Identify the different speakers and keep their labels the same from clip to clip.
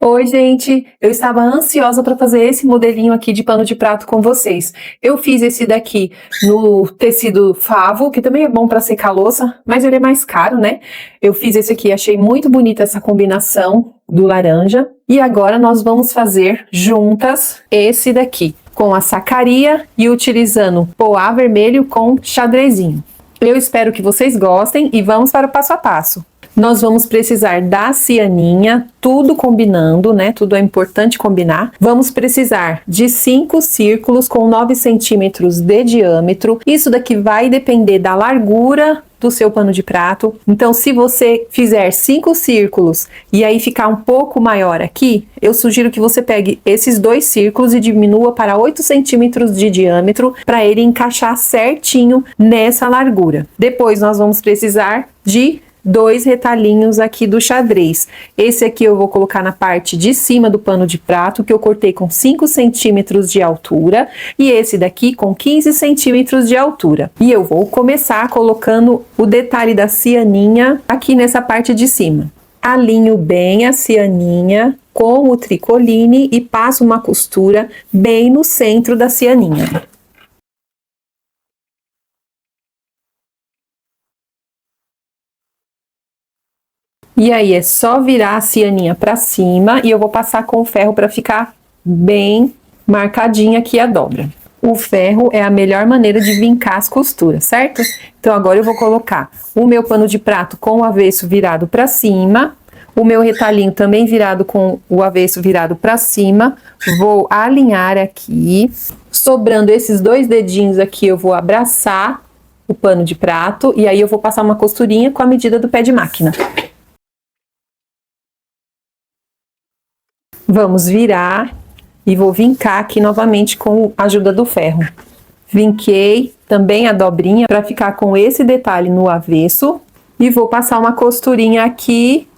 Speaker 1: Oi, gente! Eu estava ansiosa para fazer esse modelinho aqui de pano de prato com vocês. Eu fiz esse daqui no tecido favo, que também é bom para secar louça, mas ele é mais caro, né? Eu fiz esse aqui, achei muito bonita essa combinação do laranja. E agora nós vamos fazer juntas esse daqui, com a sacaria e utilizando poá vermelho com xadrezinho. Eu espero que vocês gostem e vamos para o passo a passo. Nós vamos precisar da cianinha, tudo combinando, né? Tudo é importante combinar. Vamos precisar de 5 círculos com 9 centímetros de diâmetro. Isso daqui vai depender da largura do seu pano de prato. Então, se você fizer 5 círculos e aí ficar um pouco maior aqui, eu sugiro que você pegue esses 2 círculos e diminua para 8 centímetros de diâmetro para ele encaixar certinho nessa largura. Depois, nós vamos precisar de 2 retalhinhos aqui do xadrez. Esse aqui eu vou colocar na parte de cima do pano de prato, que eu cortei com 5 centímetros de altura, e esse daqui com 15 centímetros de altura. E eu vou começar colocando o detalhe da cianinha aqui nessa parte de cima. Alinho bem a cianinha com o tricoline e passo uma costura bem no centro da cianinha. E aí é só virar a cianinha para cima e eu vou passar com o ferro para ficar bem marcadinha aqui a dobra. O ferro é a melhor maneira de vincar as costuras, certo? Então agora eu vou colocar o meu pano de prato com o avesso virado para cima, o meu retalhinho também virado com o avesso virado para cima. Vou alinhar aqui, sobrando esses 2 dedinhos aqui eu vou abraçar o pano de prato e aí eu vou passar uma costurinha com a medida do pé de máquina. Vamos virar e vou vincar aqui novamente com a ajuda do ferro. Vinquei também a dobrinha para ficar com esse detalhe no avesso e vou passar uma costurinha aqui,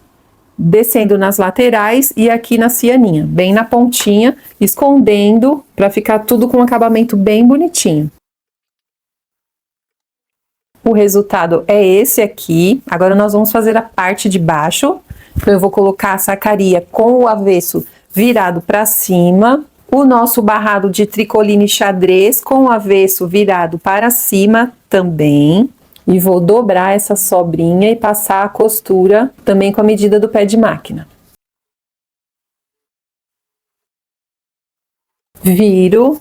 Speaker 1: descendo nas laterais e aqui na cianinha, bem na pontinha, escondendo para ficar tudo com um acabamento bem bonitinho. O resultado é esse aqui. Agora nós vamos fazer a parte de baixo. Então eu vou colocar a sacaria com o avesso virado para cima, o nosso barrado de tricoline xadrez com o avesso virado para cima também, e vou dobrar essa sobrinha e passar a costura também com a medida do pé de máquina. Viro,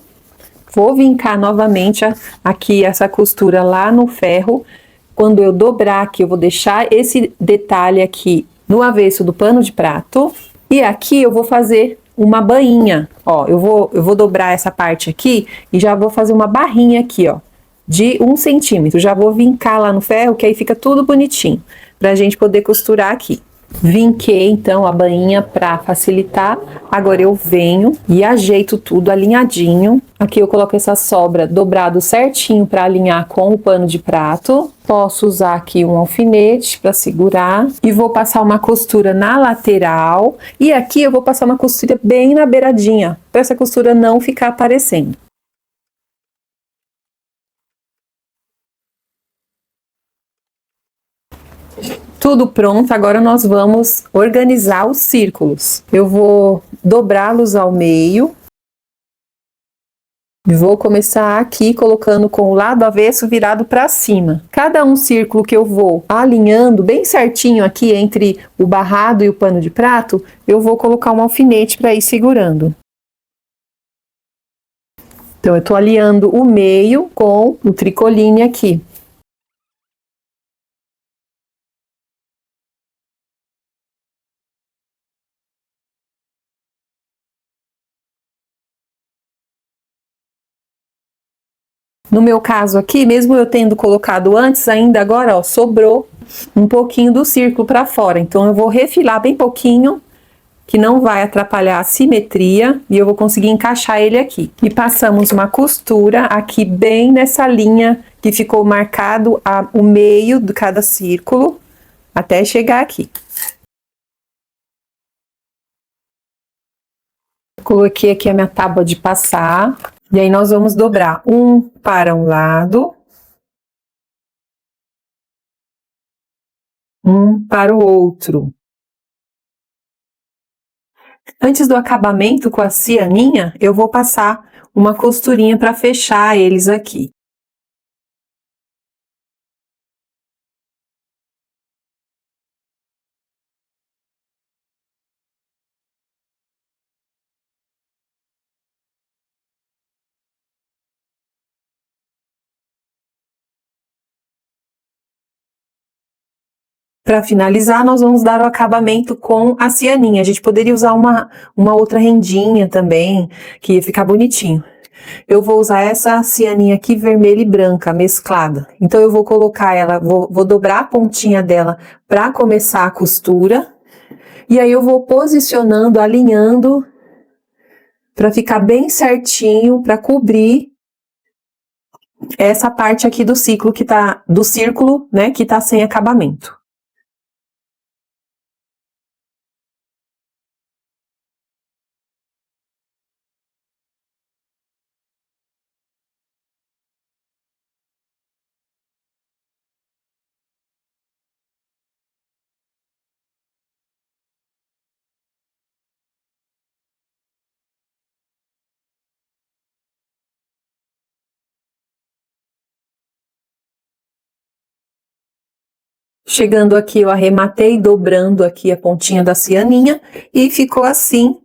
Speaker 1: vou vincar novamente aqui essa costura lá no ferro. Quando eu dobrar aqui, eu vou deixar esse detalhe aqui no avesso do pano de prato. E aqui eu vou fazer uma bainha, ó, eu vou dobrar essa parte aqui e já vou fazer uma barrinha aqui, ó, de 1 centímetro. Já vou vincar lá no ferro, que aí fica tudo bonitinho, pra gente poder costurar aqui. Vinquei então a bainha para facilitar. Agora eu venho e ajeito tudo alinhadinho. Aqui eu coloco essa sobra dobrado certinho para alinhar com o pano de prato. Posso usar aqui um alfinete para segurar e vou passar uma costura na lateral e aqui eu vou passar uma costura bem na beiradinha, para essa costura não ficar aparecendo. Tudo pronto, agora nós vamos organizar os círculos. Eu vou dobrá-los ao meio. Vou começar aqui colocando com o lado avesso virado para cima. Cada um círculo que eu vou alinhando bem certinho aqui entre o barrado e o pano de prato, eu vou colocar um alfinete para ir segurando. Então, eu tô alinhando o meio com o tricoline aqui. No meu caso aqui, mesmo eu tendo colocado antes, ainda agora, ó, sobrou um pouquinho do círculo para fora. Então, eu vou refilar bem pouquinho, que não vai atrapalhar a simetria, e eu vou conseguir encaixar ele aqui. E passamos uma costura aqui bem nessa linha que ficou marcado o meio de cada círculo, até chegar aqui. Coloquei aqui a minha tábua de passar. E aí, nós vamos dobrar um para um lado, um para o outro. Antes do acabamento com a cianinha, eu vou passar uma costurinha para fechar eles aqui. Para finalizar, nós vamos dar o acabamento com a cianinha. A gente poderia usar uma outra rendinha também, que ia ficar bonitinho. Eu vou usar essa cianinha aqui vermelha e branca, mesclada. Então, eu vou colocar ela, vou dobrar a pontinha dela para começar a costura. E aí, eu vou posicionando, alinhando, para ficar bem certinho, para cobrir essa parte aqui do círculo, né, que tá sem acabamento. Chegando aqui, eu arrematei dobrando aqui a pontinha da cianinha e ficou assim.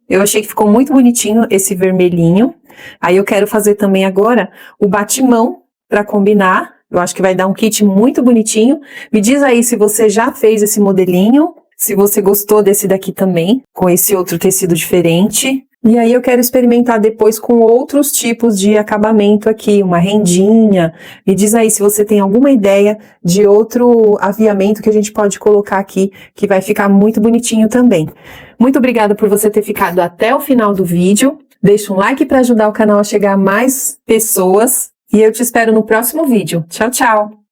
Speaker 1: Eu achei que ficou muito bonitinho esse vermelhinho. Aí eu quero fazer também agora o batimão para combinar. Eu acho que vai dar um kit muito bonitinho. Me diz aí se você já fez esse modelinho, se você gostou desse daqui também, com esse outro tecido diferente. E aí eu quero experimentar depois com outros tipos de acabamento aqui, uma rendinha. Me diz aí se você tem alguma ideia de outro aviamento que a gente pode colocar aqui, que vai ficar muito bonitinho também. Muito obrigada por você ter ficado até o final do vídeo. Deixa um like para ajudar o canal a chegar a mais pessoas. E eu te espero no próximo vídeo. Tchau, tchau!